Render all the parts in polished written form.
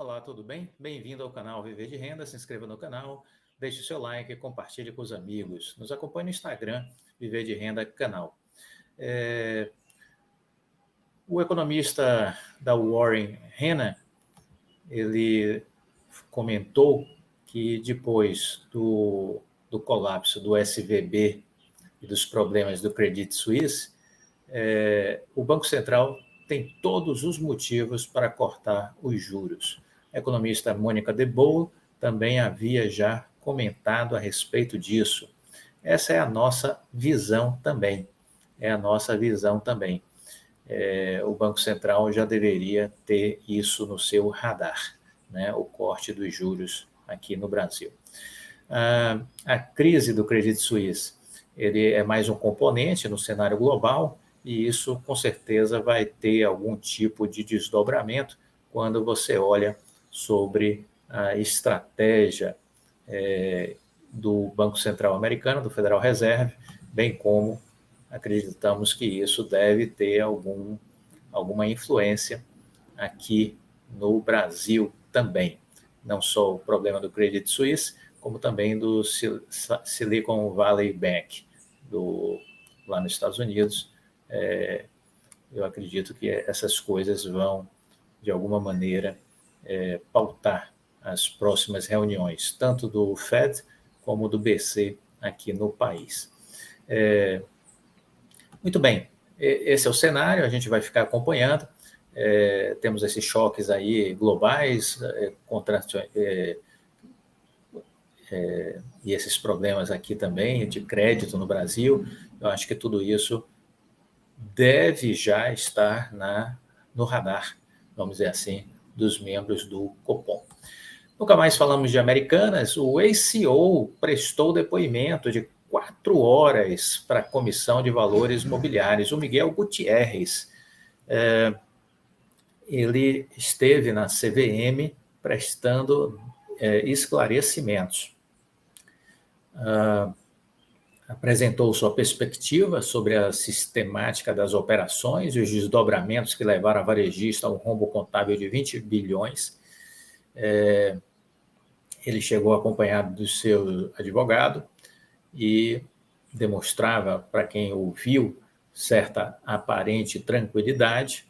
Olá, tudo bem? Bem-vindo ao canal Viver de Renda. Se inscreva no canal, deixe o seu like e compartilhe com os amigos. Nos acompanhe no Instagram, Viver de Renda Canal. O economista da Warren Hanna, ele comentou que depois do colapso do SVB e dos problemas do Credit Suisse, o Banco Central tem todos os motivos para cortar os juros. A economista Mônica de Boer também havia já comentado a respeito disso. Essa é a nossa visão também. O Banco Central já deveria ter isso no seu radar, né? O corte dos juros aqui no Brasil. A crise do Credit Suisse, ele é mais um componente no cenário global, e isso com certeza vai ter algum tipo de desdobramento quando você olha sobre a estratégia do Banco Central americano, do Federal Reserve, bem como acreditamos que isso deve ter alguma influência aqui no Brasil também. Não só o problema do Credit Suisse, como também do Silicon Valley Bank, lá nos Estados Unidos. Eu acredito que essas coisas vão, de alguma maneira, pautar as próximas reuniões, tanto do Fed como do BC aqui no país. Muito bem, esse é o cenário, a gente vai ficar acompanhando. Temos esses choques aí globais, e esses problemas aqui também de crédito no Brasil. Eu acho que tudo isso deve já estar no radar, vamos dizer assim, dos membros do Copom. Nunca mais falamos de Americanas. O ex-CEO prestou depoimento de 4 horas para a Comissão de Valores Mobiliários. O Miguel Gutierrez, ele esteve na CVM prestando esclarecimentos. Apresentou sua perspectiva sobre a sistemática das operações e os desdobramentos que levaram a varejista a um rombo contábil de 20 bilhões. Ele chegou acompanhado do seu advogado e demonstrava, para quem ouviu, certa aparente tranquilidade,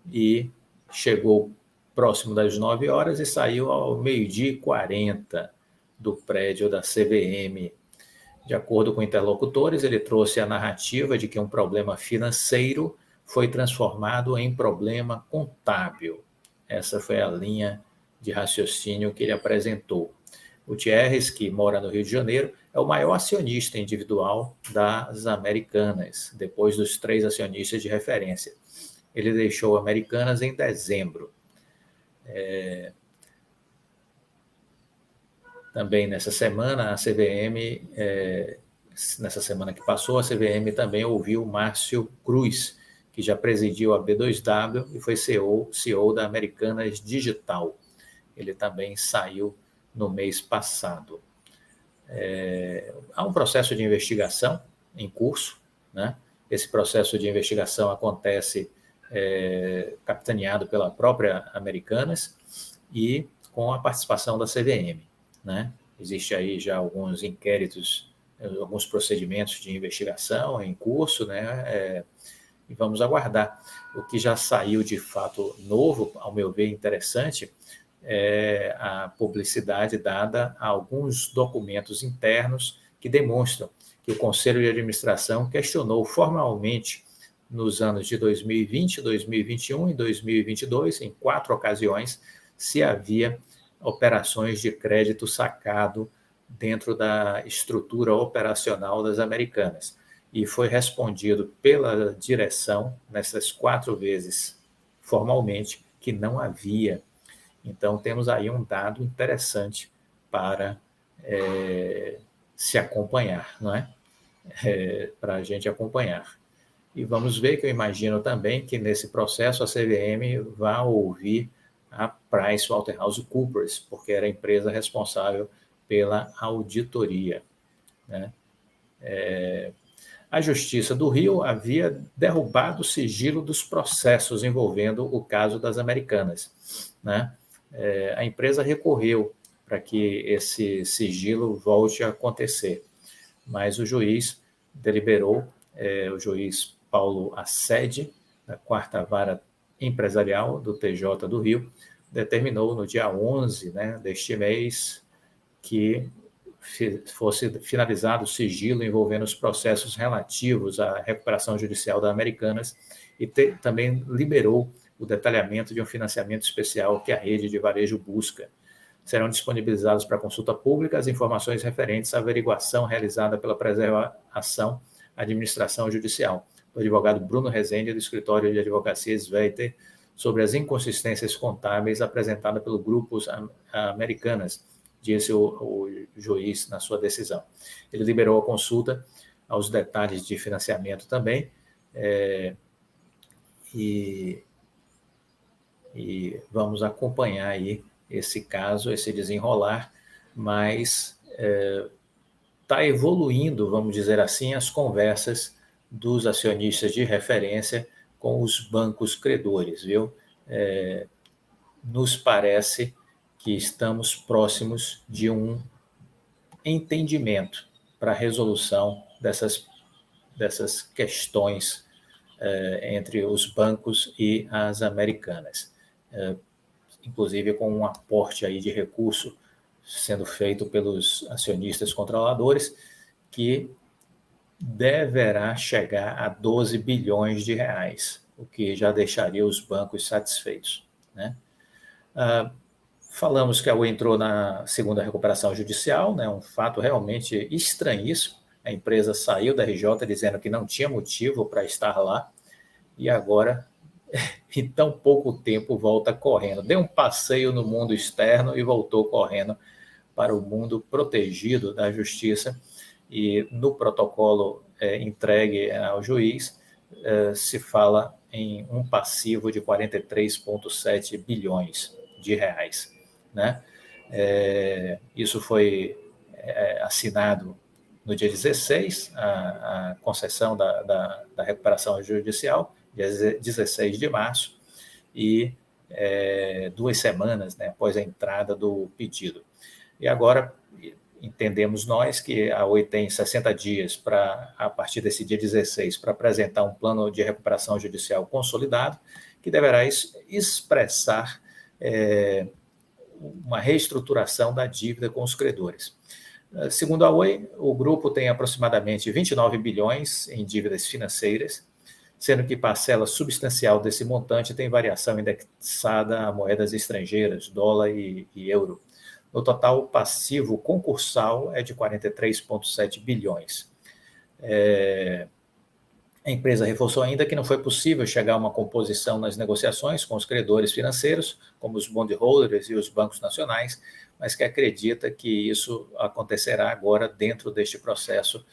e chegou próximo das 9 horas e saiu ao 12h40 do prédio da CVM. De acordo com interlocutores, ele trouxe a narrativa de que um problema financeiro foi transformado em problema contábil. Essa foi a linha de raciocínio que ele apresentou. O Gutierrez, que mora no Rio de Janeiro, é o maior acionista individual das Americanas, depois dos 3 acionistas de referência. Ele deixou Americanas em dezembro. Também nessa semana, a CVM, nessa semana que passou, a CVM também ouviu Márcio Cruz, que já presidiu a B2W e foi CEO da Americanas Digital. Ele também saiu no mês passado. Há um processo de investigação em curso, né? Esse processo de investigação acontece capitaneado pela própria Americanas e com a participação da CVM, né? Existe aí já alguns inquéritos, alguns procedimentos de investigação em curso, né? E vamos aguardar. O que já saiu de fato novo, ao meu ver, interessante, é a publicidade dada a alguns documentos internos que demonstram que o Conselho de Administração questionou formalmente nos anos de 2020, 2021 e 2022, em 4 ocasiões, se havia operações de crédito sacado dentro da estrutura operacional das Americanas. E foi respondido pela direção, nessas 4 vezes, formalmente, que não havia. Então, temos aí um dado interessante para se acompanhar, não é? Para a gente acompanhar. E vamos ver, que eu imagino também que nesse processo a CVM vai ouvir a PricewaterhouseCoopers, porque era a empresa responsável pela auditoria, né? A Justiça do Rio havia derrubado o sigilo dos processos envolvendo o caso das Americanas, né? a empresa recorreu para que esse sigilo volte a acontecer, mas o juiz deliberou, o juiz Paulo Assede, da 4ª Vara Empresarial do TJ do Rio, determinou no dia 11, né, deste mês que fosse finalizado o sigilo envolvendo os processos relativos à recuperação judicial da Americanas e também liberou o detalhamento de um financiamento especial que a rede de varejo busca. Serão disponibilizados para consulta pública as informações referentes à averiguação realizada pela Preservação Administração Judicial, do advogado Bruno Rezende, do escritório de advocacia Sveiter, sobre as inconsistências contábeis apresentadas pelo Grupo Americanas, disse o juiz na sua decisão. Ele liberou a consulta aos detalhes de financiamento também, e vamos acompanhar aí esse caso, esse desenrolar, mas está evoluindo, vamos dizer assim, as conversas dos acionistas de referência com os bancos credores, viu? Nos parece que estamos próximos de um entendimento para a resolução dessas questões entre os bancos e as Americanas, inclusive com um aporte aí de recurso sendo feito pelos acionistas controladores, que deverá chegar a 12 bilhões de reais, o que já deixaria os bancos satisfeitos, né? Falamos que a Oi entrou na segunda recuperação judicial, né, um fato realmente estranhíssimo. A empresa saiu da RJ dizendo que não tinha motivo para estar lá e agora, em tão pouco tempo, volta correndo. Deu um passeio no mundo externo e voltou correndo para o mundo protegido da justiça. E no protocolo entregue ao juiz, se fala em um passivo de 43,7 bilhões de reais, né? Isso foi assinado no dia 16, a concessão da recuperação judicial, dia 16 de março, e 2 semanas, né, após a entrada do pedido. E agora entendemos nós que a Oi tem 60 dias a partir desse dia 16, para apresentar um plano de recuperação judicial consolidado, que deverá expressar uma reestruturação da dívida com os credores. Segundo a Oi, o grupo tem aproximadamente 29 bilhões em dívidas financeiras, sendo que parcela substancial desse montante tem variação indexada a moedas estrangeiras, dólar e euro. No total, o passivo concursal é de 43,7 bilhões. A empresa reforçou ainda que não foi possível chegar a uma composição nas negociações com os credores financeiros, como os bondholders e os bancos nacionais, mas que acredita que isso acontecerá agora dentro deste processo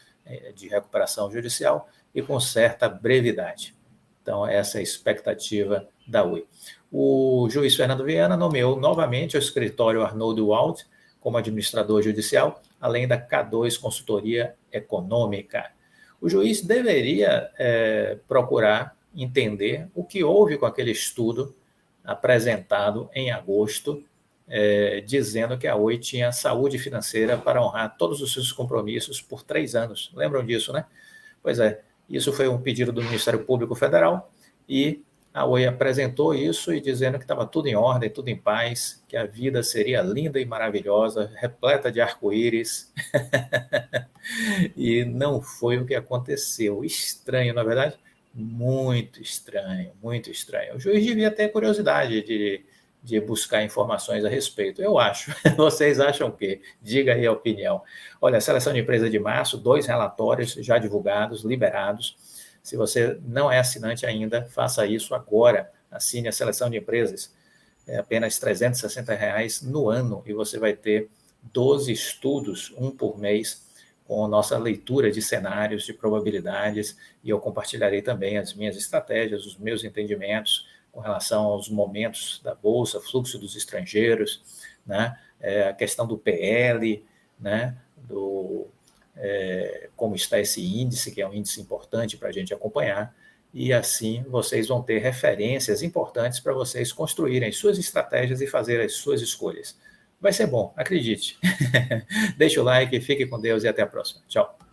de recuperação judicial e com certa brevidade. Então, essa é a expectativa da Oi. O juiz Fernando Viana nomeou novamente o escritório Arnold Wald como administrador judicial, além da K2 Consultoria Econômica. O juiz deveria procurar entender o que houve com aquele estudo apresentado em agosto, dizendo que a Oi tinha saúde financeira para honrar todos os seus compromissos por 3 anos. Lembram disso, né? Pois é, isso foi um pedido do Ministério Público Federal e a Oi apresentou isso e dizendo que estava tudo em ordem, tudo em paz, que a vida seria linda e maravilhosa, repleta de arco-íris. E não foi o que aconteceu. Estranho, na verdade? Muito estranho, muito estranho. O juiz devia ter curiosidade de buscar informações a respeito. Eu acho. Vocês acham o quê? Diga aí a opinião. Olha, a seleção de empresa de março, 2 relatórios já divulgados, liberados. Se você não é assinante ainda, faça isso agora. Assine a seleção de empresas. É apenas R$ 360 no ano e você vai ter 12 estudos, um por mês, com a nossa leitura de cenários, de probabilidades, e eu compartilharei também as minhas estratégias, os meus entendimentos com relação aos momentos da Bolsa, fluxo dos estrangeiros, né? A questão do PL, né? Como está esse índice, que é um índice importante para a gente acompanhar, e assim vocês vão ter referências importantes para vocês construírem suas estratégias e fazer as suas escolhas. Vai ser bom, acredite. Deixa o like, fique com Deus e até a próxima. Tchau.